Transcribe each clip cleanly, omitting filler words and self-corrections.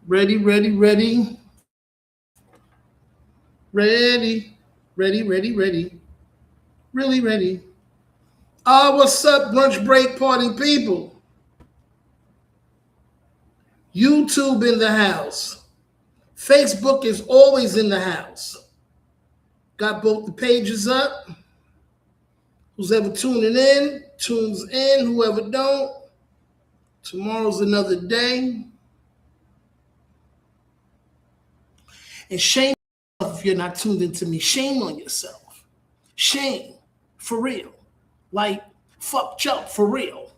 Ready, ready, ready, ready, ready, ready, ready, really ready. What's up, brunch break party people? YouTube in the house. Facebook is always in the house. Got both the pages up. Who's ever tuning in, tunes in. Whoever don't, tomorrow's another day. And shame if you're not tuned into me. Shame on yourself. Shame. For real. Like, fucked up for real.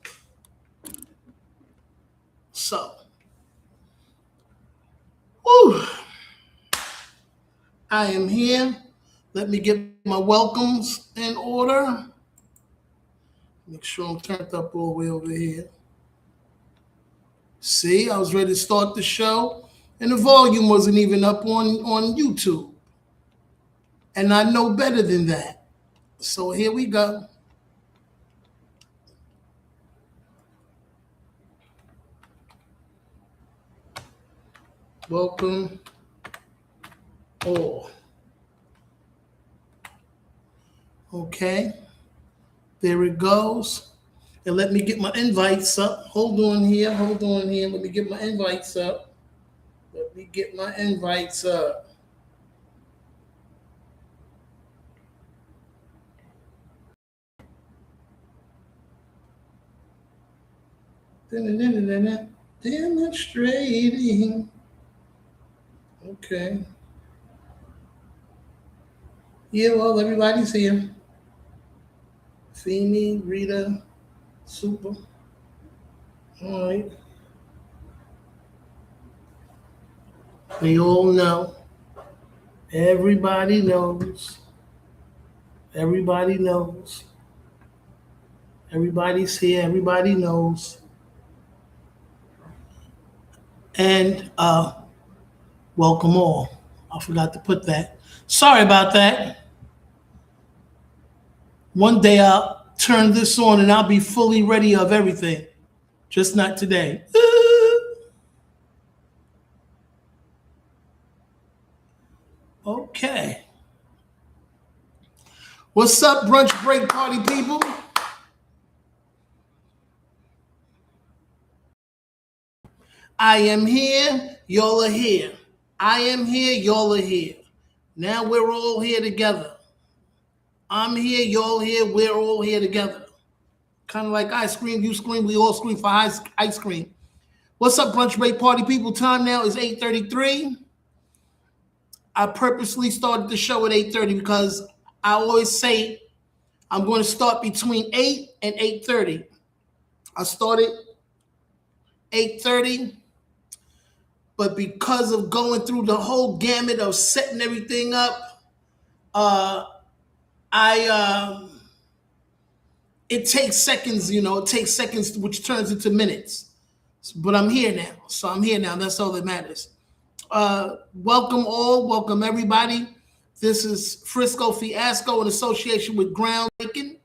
So, whew, I am here. Let me get my welcomes in order. Make sure I'm turned up all the way over here. See, I was ready to start the show, and the volume wasn't even up on YouTube. And I know better than that. So here we go. Welcome all. Okay, there it goes. And let me get my invites up. Hold on here. Let me get my invites up. Demonstrating. Okay. Yeah, well, everybody's here. Femi, Rita, Super. All right. We all know. Everybody knows. Everybody knows. Everybody's here. Everybody knows. And welcome all. I forgot to put that. Sorry about that. One day I'll turn this on and I'll be fully ready of everything. Just not today. Okay. What's up, brunch break party people? I am here, y'all are here. I am here, y'all are here. Now we're all here together. I'm here, y'all here, we're all here together. Kind of like I scream, you scream, we all scream for ice cream. What's up, brunch break party people? Time now is 8:33. I purposely started the show at 8:30 because I always say I'm going to start between 8 and 8:30. I started 8:30, but because of going through the whole gamut of setting everything up, it takes seconds, it takes seconds, which turns into minutes. But I'm here now. So I'm here now. That's all that matters. Welcome all. Welcome everybody. This is FRiSCO FiASCO in association with Groundbreaking.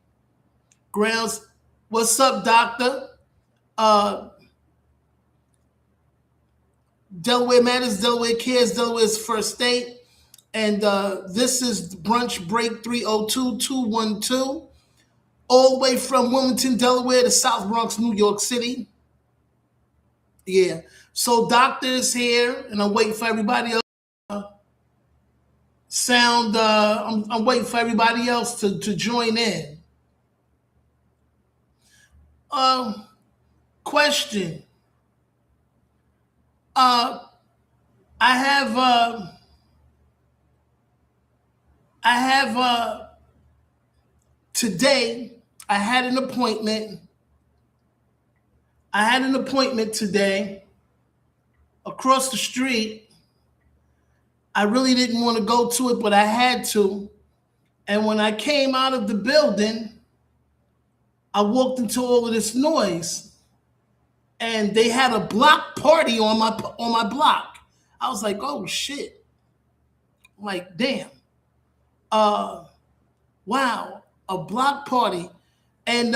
Grounds. What's up, doctor? Delaware Matters, Delaware Cares, Delaware's First State. And this is Brunch Break 302-212. All the way from Wilmington, Delaware to South Bronx, New York City. Yeah. So doctor is here, and I'm waiting for everybody else. I'm waiting for everybody else to join in. Question. I have today. I had an appointment. Today across the street. I really didn't want to go to it, but I had to. And when I came out of the building, I walked into all of this noise, and they had a block party on my block. I was like, oh shit. I'm like, damn. Wow, a block party. And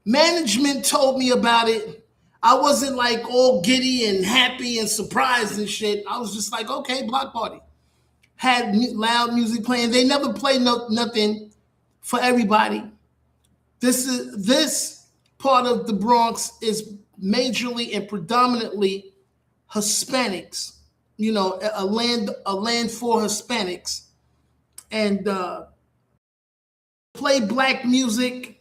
management told me about it. I wasn't like all giddy and happy and surprised and shit. I was just like, okay, block party. Had loud music playing. They never played nothing for everybody. This part of the Bronx is majorly and predominantly Hispanics. You know, a land for Hispanics, and play black music.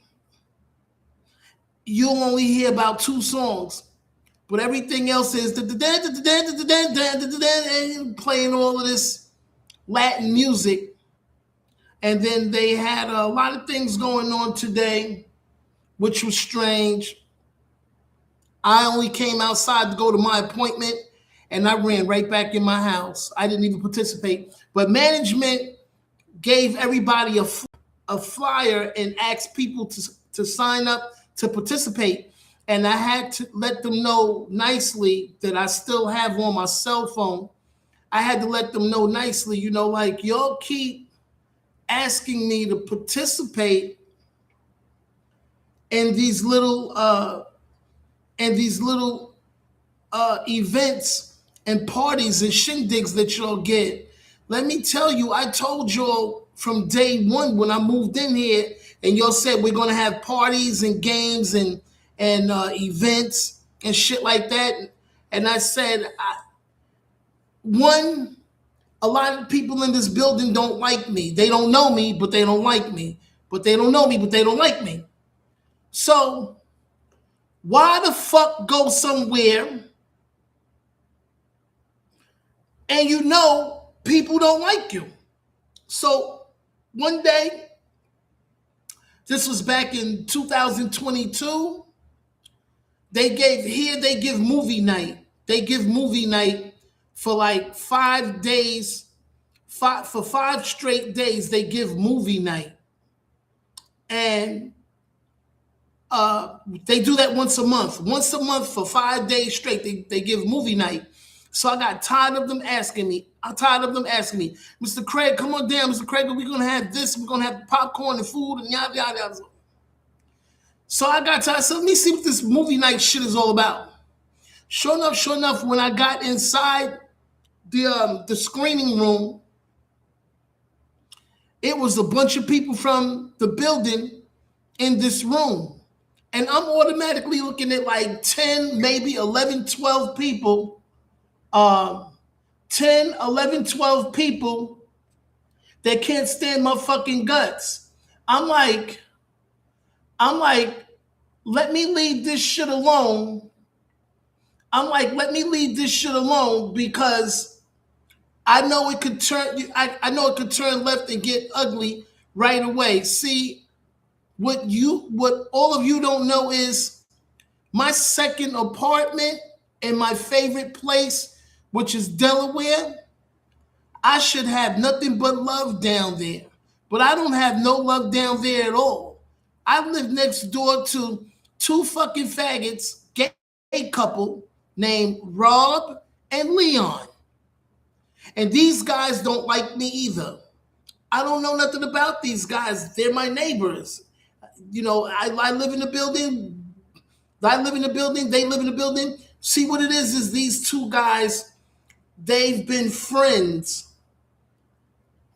You'll only hear about 2 songs, but everything else is playing all of this Latin music. And then they had a lot of things going on today, which was strange. I only came outside to go to my appointment, and I ran right back in my house. I didn't even participate. But management gave everybody a flyer and asked people to sign up to participate. And I had to let them know nicely that I still have on my cell phone. I had to let them know nicely, you know, like, y'all keep asking me to participate in these little events and parties and shindigs that y'all get. Let me tell you, I told y'all from day one when I moved in here, and y'all said we're gonna have parties and games and events and shit like that. And I said, a lot of people in this building don't like me. They don't know me, but they don't like me. But they don't know me, but they don't like me. So why the fuck go somewhere and you know people don't like you? So one day, this was back in 2022, they give movie night. They give movie night for like 5 days. For 5 straight days, they give movie night. And they do that once a month. Once a month for 5 days straight, they give movie night. So I got tired of them asking me. Mr. Craig, come on down. Mr. Craig, we're going to have this. We're going to have popcorn and food and yada, yada, yada. So I got tired. So let me see what this movie night shit is all about. Sure enough, when I got inside the screening room, it was a bunch of people from the building in this room. And I'm automatically looking at like 10, maybe 11, 12 people. 10, 11, 12 people that can't stand my fucking guts. I'm like, let me leave this shit alone. Because I know it could turn. I know it could turn left and get ugly right away. See, what all of you don't know is my second apartment in my favorite place, which is Delaware. I should have nothing but love down there, but I don't have no love down there at all. I live next door to 2 fucking faggots, gay couple named Rob and Leon. And these guys don't like me either. I don't know nothing about these guys. They're my neighbors. You know, I live in the building. They live in the building. See what it is these 2 guys, they've been friends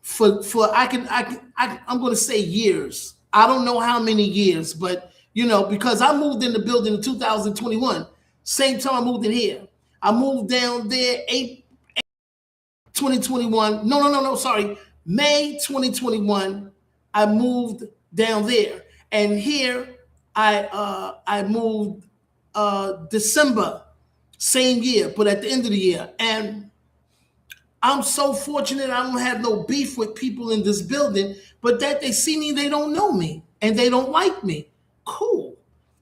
for I'm going to say years. I don't know how many years, but you know, because I moved in the building in 2021, same time I moved in here. I moved down there 2021. No, sorry. May 2021, I moved down there. And here I moved December, same year, but at the end of the year. And I'm so fortunate I don't have no beef with people in this building, but that they see me, they don't know me, and they don't like me. Cool.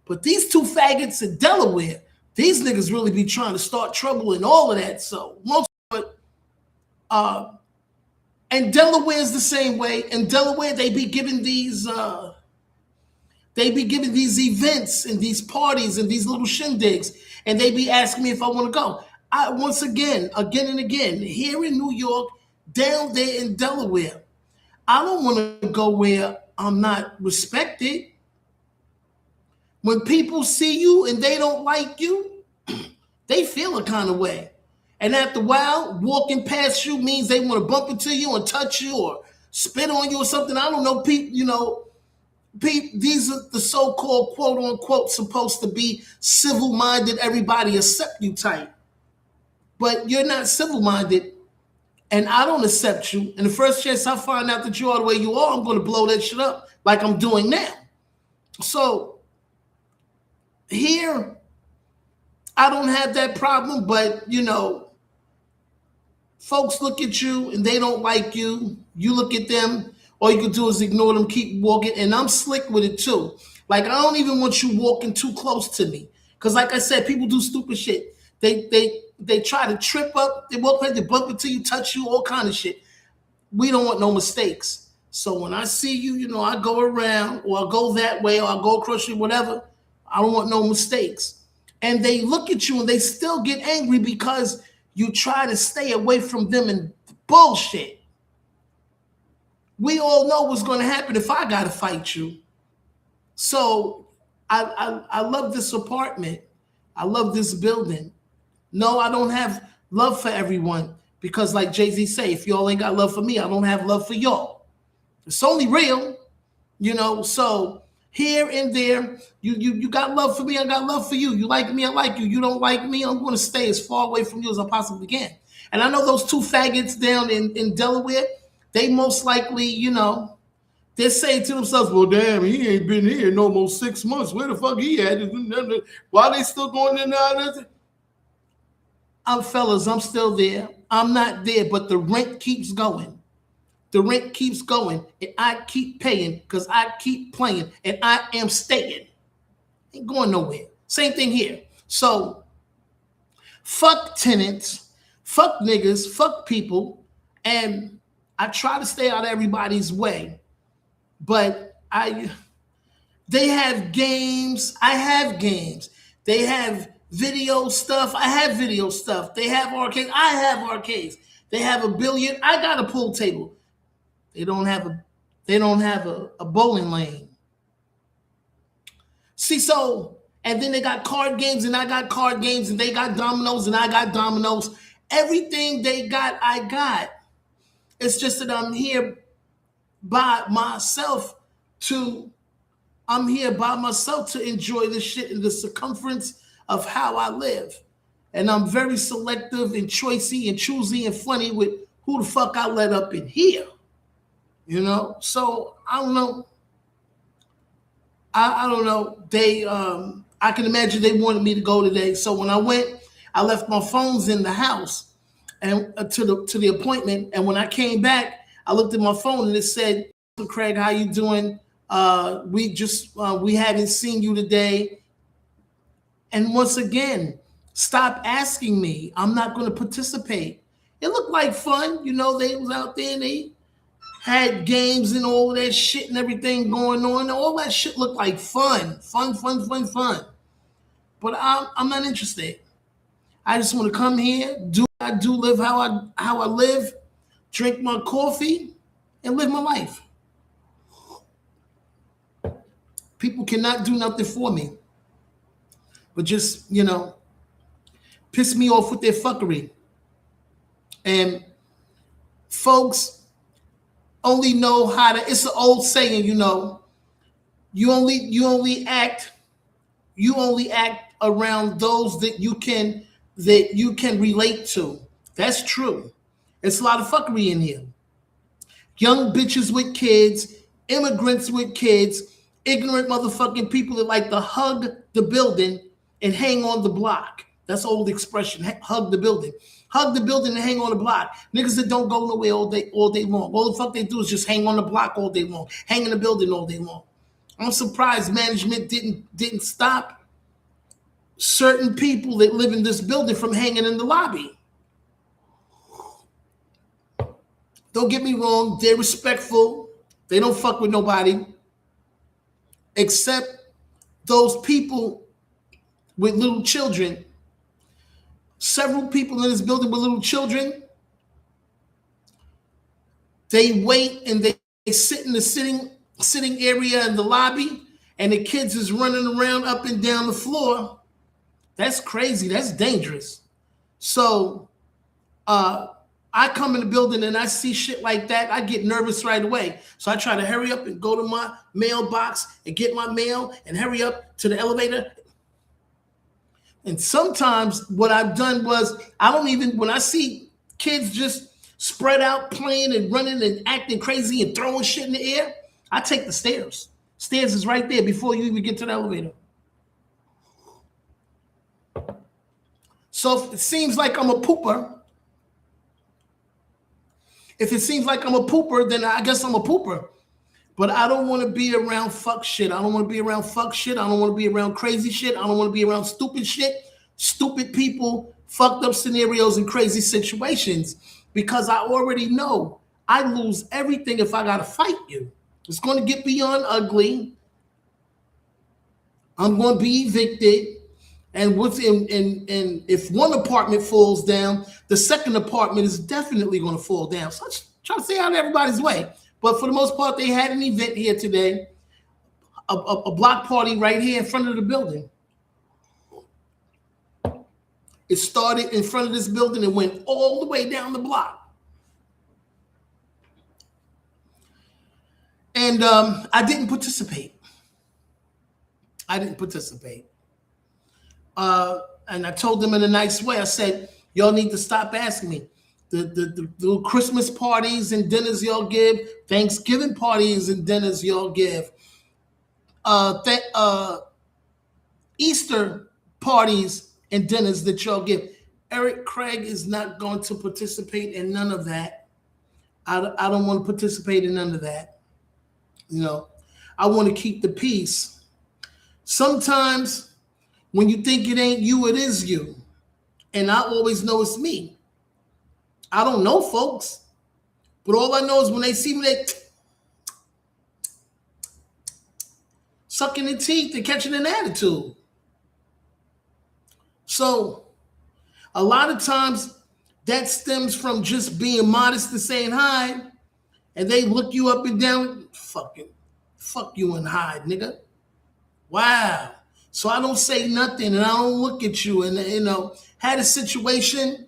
But these 2 faggots in Delaware, these niggas really be trying to start trouble and all of that. So and Delaware is the same way. In Delaware, they be giving these events and these parties and these little shindigs, and they be asking me if I want to go. Once again and again, here in New York, down there in Delaware, I don't want to go where I'm not respected. When people see you and they don't like you, they feel a kind of way. And after a while, walking past you means they want to bump into you and touch you or spit on you or something. I don't know. These are the so-called quote unquote supposed to be civil-minded, everybody accept you type. But you're not civil-minded, and I don't accept you. And the first chance I find out that you are the way you are, I'm going to blow that shit up like I'm doing now. So here, I don't have that problem, but folks look at you and they don't like you. You look at them, all you can do is ignore them, keep walking. And I'm slick with it too. Like, I don't even want you walking too close to me. Because like I said, people do stupid shit. They try to trip up, they walk like they bump into you, touch you, all kind of shit. We don't want no mistakes. So when I see you, I go around or I go that way or I go across you, whatever. I don't want no mistakes. And they look at you and they still get angry because you try to stay away from them and bullshit. We all know what's going to happen if I got to fight you. So I love this apartment. I love this building. No, I don't have love for everyone because like Jay-Z say, if y'all ain't got love for me, I don't have love for y'all. It's only real, so here and there, you got love for me, I got love for you. You like me, I like you. You don't like me, I'm going to stay as far away from you as I possibly can. And I know those two faggots down in Delaware, they most likely, they're saying to themselves, well, damn, he ain't been here no more 6 months. Where the fuck he at? Why they still going in there? Fellas, I'm still there. I'm not there, but the rent keeps going. The rent keeps going, and I keep paying because I keep playing, and I am staying. Ain't going nowhere. Same thing here. So, fuck tenants, fuck niggas, fuck people, and I try to stay out of everybody's way. But they have games. I have games. They have video stuff. I have video stuff. They have arcades. I have arcades. They have a billiard. I got a pool table. They don't have a bowling lane. See, so, and then they got card games and I got card games and they got dominoes and I got dominoes. Everything they got, I got. It's just that I'm here by myself to enjoy this shit in the circumference of how I live. And I'm very selective and choicey and choosy and funny with who the fuck I let up in here. So I don't know. I don't know. They, I can imagine they wanted me to go today. So when I went, I left my phones in the house and to the appointment. And when I came back, I looked at my phone and it said, Craig, how you doing? We haven't seen you today. And once again, stop asking me. I'm not going to participate. It looked like fun. They was out there and they had games and all that shit and everything going on. All that shit looked like fun. But I'm not interested. I just want to come here, live how I live, drink my coffee, and live my life. People cannot do nothing for me. But just, piss me off with their fuckery. And folks only know how to, it's an old saying, you only act around those that you can relate to. That's true. It's a lot of fuckery in here. Young bitches with kids, immigrants with kids, ignorant motherfucking people that like to hug the building and hang on the block. That's an old expression, hug the building. Hug the building and hang on the block. Niggas that don't go nowhere all day long. All the fuck they do is just hang on the block all day long. Hang in the building all day long. I'm surprised management didn't stop certain people that live in this building from hanging in the lobby. Don't get me wrong, they're respectful. They don't fuck with nobody except those people with little children. Several people in this building with little children, they wait and they sit in the sitting area in the lobby, and the kids is running around up and down the floor That's crazy. That's dangerous. So I come in the building and I see shit like that, I get nervous right away. So I try to hurry up and go to my mailbox and get my mail and hurry up to the elevator. And sometimes what I've done was I don't even, when I see kids just spread out playing and running and acting crazy and throwing shit in the air, I take the stairs. Stairs is right there before you even get to the elevator. So if it seems like I'm a pooper, then I guess I'm a pooper. But I don't want to be around fuck shit. I don't want to be around fuck shit. I don't want to be around crazy shit. I don't want to be around stupid shit, stupid people, fucked up scenarios, and crazy situations. Because I already know I lose everything if I got to fight you. It's going to get beyond ugly. I'm going to be evicted. And if one apartment falls down, the second apartment is definitely going to fall down. So I'm trying to stay out of everybody's way. But for the most part, they had an event here today, a block party right here in front of the building. It started in front of this building and went all the way down the block. And I didn't participate. And I told them in a nice way, I said, y'all need to stop asking me. The little Christmas parties and dinners y'all give, Thanksgiving parties and dinners y'all give, Easter parties and dinners that y'all give. Eric Craig is not going to participate in none of that. I don't want to participate in none of that. You know, I want to keep the peace. Sometimes when you think it ain't you, it is you. And I always know it's me. I don't know folks. But all I know is when they see me, they sucking their teeth and catching an attitude. So a lot of times that stems from just being modest and saying hi. And they look you up and down. Fuck you and hide, nigga. Wow. So I don't say nothing and I don't look at you. And, you know, had a situation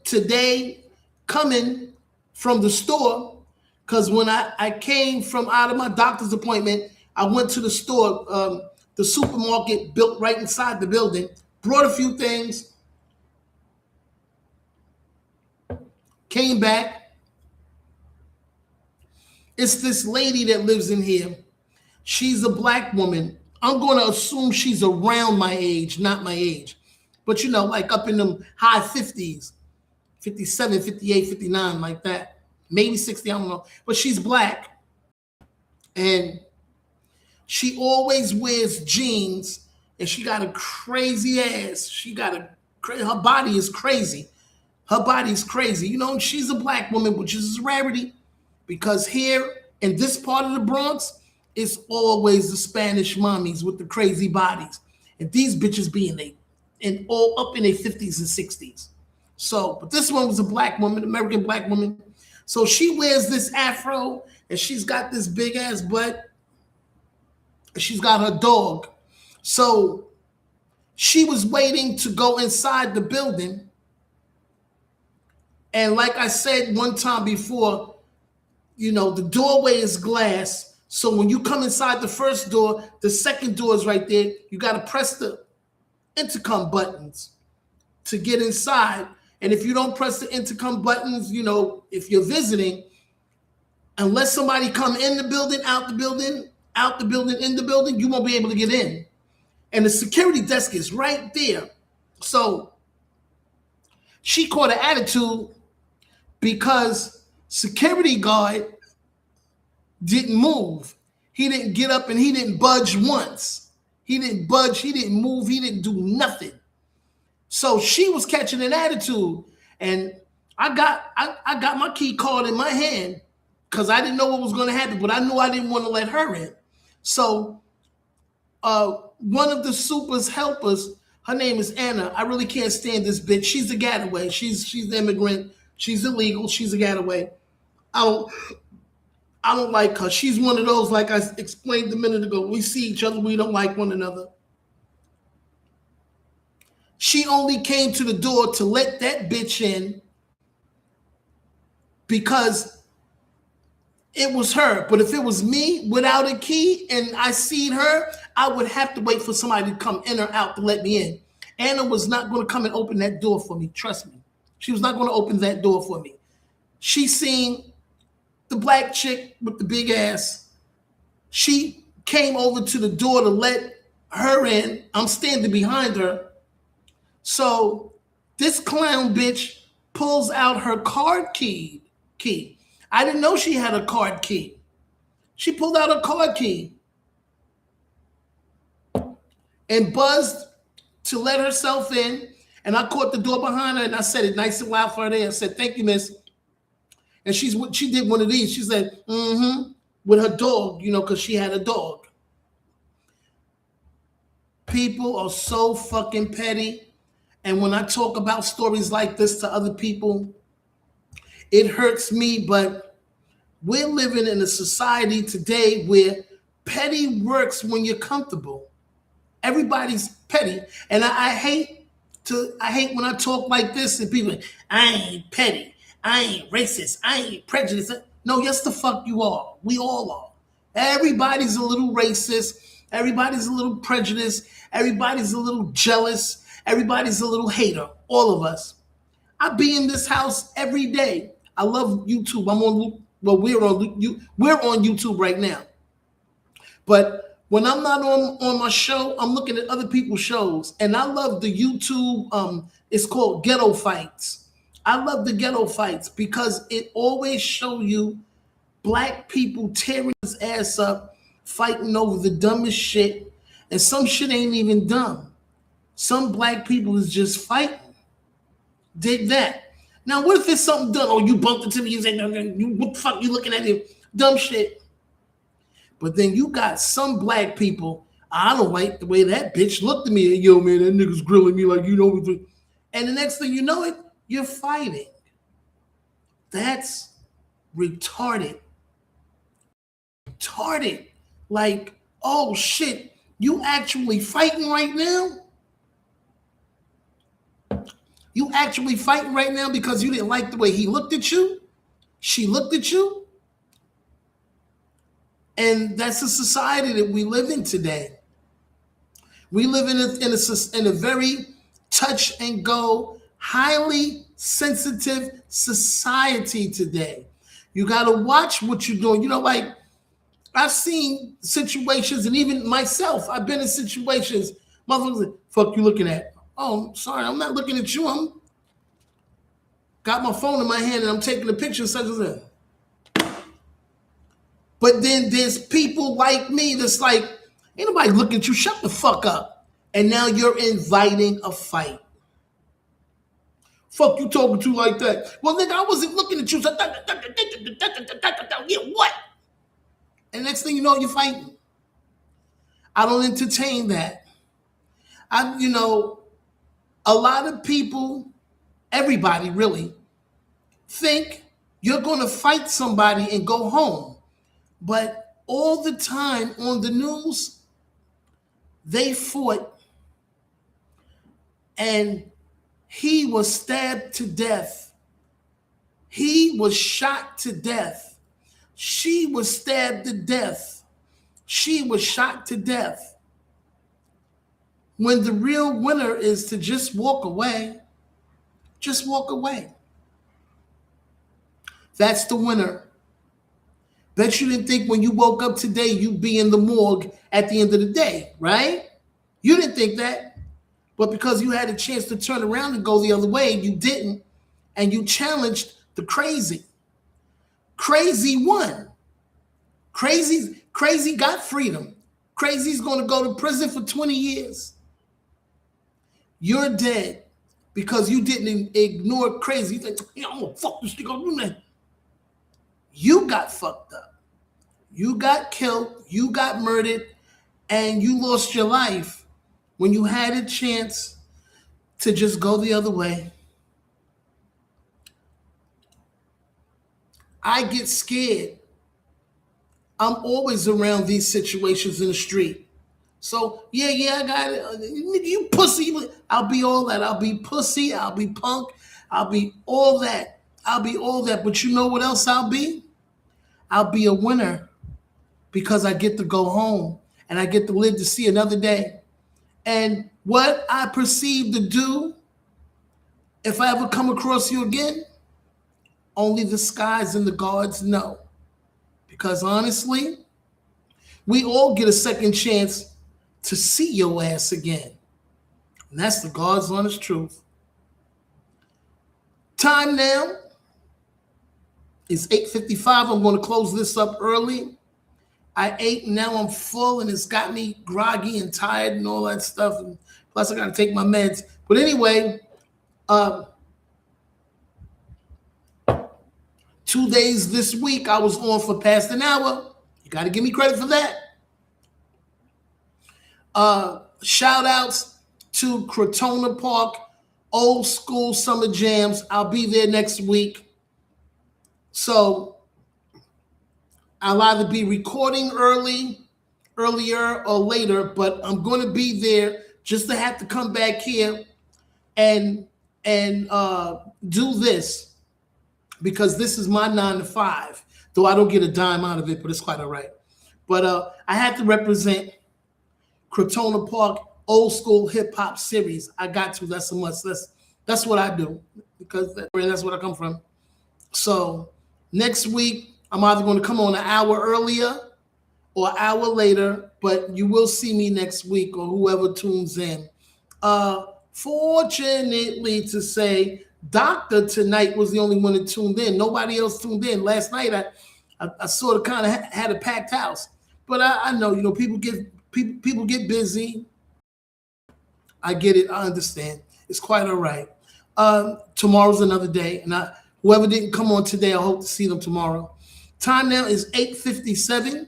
today coming from the store, because when I came from out of my doctor's appointment, I went to the store, the supermarket built right inside the building, brought a few things, came back. It's this lady that lives in here. She's a black woman. I'm going to assume she's around my age, not my age. But, you know, like up in them high 50s, 57, 58, 59, like that. Maybe 60, I don't know. But she's black. And she always wears jeans. And she got a crazy ass. Her body is crazy. You know, she's a black woman, which is a rarity. Because here in this part of the Bronx, it's always the Spanish mommies with the crazy bodies. And these bitches be all up in their 50s and 60s. So, but this one was a black woman, American black woman. So she wears this afro and she's got this big ass butt. She's got her dog. So she was waiting to go inside the building. And like I said one time before, you know, the doorway is glass. So when you come inside the first door, the second door is right there. You got to press the intercom buttons to get inside. And if you don't press the intercom buttons, you know, if you're visiting, unless somebody come in the building, out the building, in the building, you won't be able to get in. And the security desk is right there. So she caught an attitude because security guard didn't move. He didn't get up and he didn't budge once. He didn't budge. He didn't move. He didn't do nothing. So she was catching an attitude. And I got my key card in my hand because I didn't know what was going to happen, but I knew I didn't want to let her in. So one of the super's helpers, her name is Anna. I really can't stand this bitch. She's a getaway. She's an immigrant. She's illegal. She's a getaway. I I don't like her. She's one of those, like I explained a minute ago. We see each other, we don't like one another. She only came to the door to let that bitch in because it was her. But if it was me without a key and I seen her, I would have to wait for somebody to come in or out to let me in. Anna was not going to come and open that door for me. Trust me. She was not going to open that door for me. She seen the black chick with the big ass. She came over to the door to let her in. I'm standing behind her. So this clown bitch pulls out her card key. I didn't know she had a card key. She pulled out a card key and buzzed to let herself in. And I caught the door behind her and I said it nice and loud for her there. I said, "Thank you, miss." And she did one of these. She said, with her dog, because she had a dog. People are so fucking petty. And when I talk about stories like this to other people, it hurts me, but we're living in a society today where petty works when you're comfortable. Everybody's petty. And I hate when I talk like this and people, I ain't petty. I ain't racist. I ain't prejudiced. No, yes, the fuck you are. We all are. Everybody's a little racist. Everybody's a little prejudiced. Everybody's a little jealous. Everybody's a little hater. All of us. I be in this house every day. I love YouTube. We're on YouTube right now. But when I'm not on my show, I'm looking at other people's shows. And I love the YouTube, it's called Ghetto Fights. I love the Ghetto Fights because it always show you black people tearing his ass up, fighting over the dumbest shit. And some shit ain't even dumb. Some black people is just fighting. Dig that. Now, what if it's something done? Oh, you bumped into me. You say, what the fuck you looking at him? Dumb shit. But then you got some black people. I don't like the way that bitch looked at me. Yo, man, that nigga's grilling me like, And the next thing you know it, you're fighting. That's retarded. Retarded. Like, oh shit, you actually fighting right now? You actually fighting right now because you didn't like the way he looked at you? She looked at you? And that's the society that we live in today. We live in a very touch and go, highly sensitive society today. You got to watch what you're doing. Like I've seen situations, and even myself, I've been in situations. Motherfuckers like, fuck you looking at? Oh, I'm sorry, I'm not looking at you. I'm got my phone in my hand and I'm taking a picture such as that. But then there's people like me that's like, ain't nobody looking at you, shut the fuck up. And now you're inviting a fight. Fuck you talking to like that? Well, nigga, I wasn't looking at you. Yeah, what? And next thing you know, you're fighting. I don't entertain that. A lot of people, everybody really, think you're going to fight somebody and go home. But all the time on the news, they fought and he was stabbed to death. He was shot to death. She was stabbed to death. She was shot to death. When the real winner is to just walk away, just walk away. That's the winner. Bet you didn't think when you woke up today you'd be in the morgue at the end of the day, right? You didn't think that. But because you had a chance to turn around and go the other way, you didn't. And you challenged the crazy. Crazy won. Crazy got freedom. Crazy's going to go to prison for 20 years. You're dead because you didn't ignore crazy. You think, I'm going to fuck this nigga. You got fucked up. You got killed. You got murdered. And you lost your life when you had a chance to just go the other way. I get scared I'm always around these situations in the street. So yeah, I got it. You pussy. I'll be all that. I'll be pussy. I'll be punk. I'll be all that. I'll be all that. But you know what else I'll be? I'll be a winner because I get to go home and I get to live to see another day. And what I perceive to do, if I ever come across you again, only the skies and the gods know. Because honestly, we all get a second chance to see your ass again. And that's the God's honest truth. Time now is 8:55. I'm going to close this up early. I ate and now I'm full and it's got me groggy and tired and all that stuff. And plus I got to take my meds. But anyway, 2 days this week I was on for past an hour. You got to give me credit for that. Shout outs to Crotona Park, Old School Summer Jams. I'll be there next week. So I'll either be recording earlier or later, but I'm going to be there just to have to come back here and do this because this is my 9 to 5, though I don't get a dime out of it, but it's quite all right. But I had to represent Crotona Park Old School Hip Hop Series. I got to. That's a must. That's what I do because that's where I come from. So next week, I'm either going to come on an hour earlier or an hour later, but you will see me next week or whoever tunes in. Fortunately to say, Doctor tonight was the only one that tuned in. Nobody else tuned in. Last night, I sort of kind of had a packed house. But I know, people get busy. I get it. I understand. It's quite all right. Tomorrow's another day. And whoever didn't come on today, I hope to see them tomorrow. Time now is 8:57.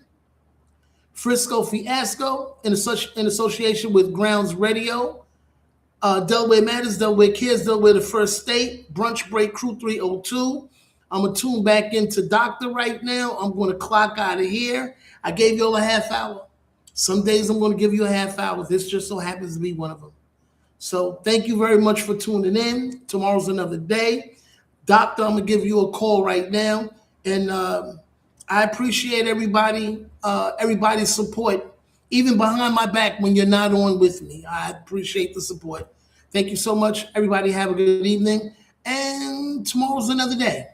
FRiSCO FiASCO in association with Grounds Radio. Delaware Matters, Delaware Cares, Delaware the First State. Brunch Break Crew 302. I'm going to tune back into Doctor right now. I'm going to clock out of here. I gave you all a half hour. Some days I'm going to give you a half hour. This just so happens to be one of them. So thank you very much for tuning in. Tomorrow's another day. Doctor, I'm going to give you a call right now. And I appreciate everybody's support, even behind my back when you're not on with me. I appreciate the support. Thank you so much. Everybody have a good evening. And tomorrow's another day.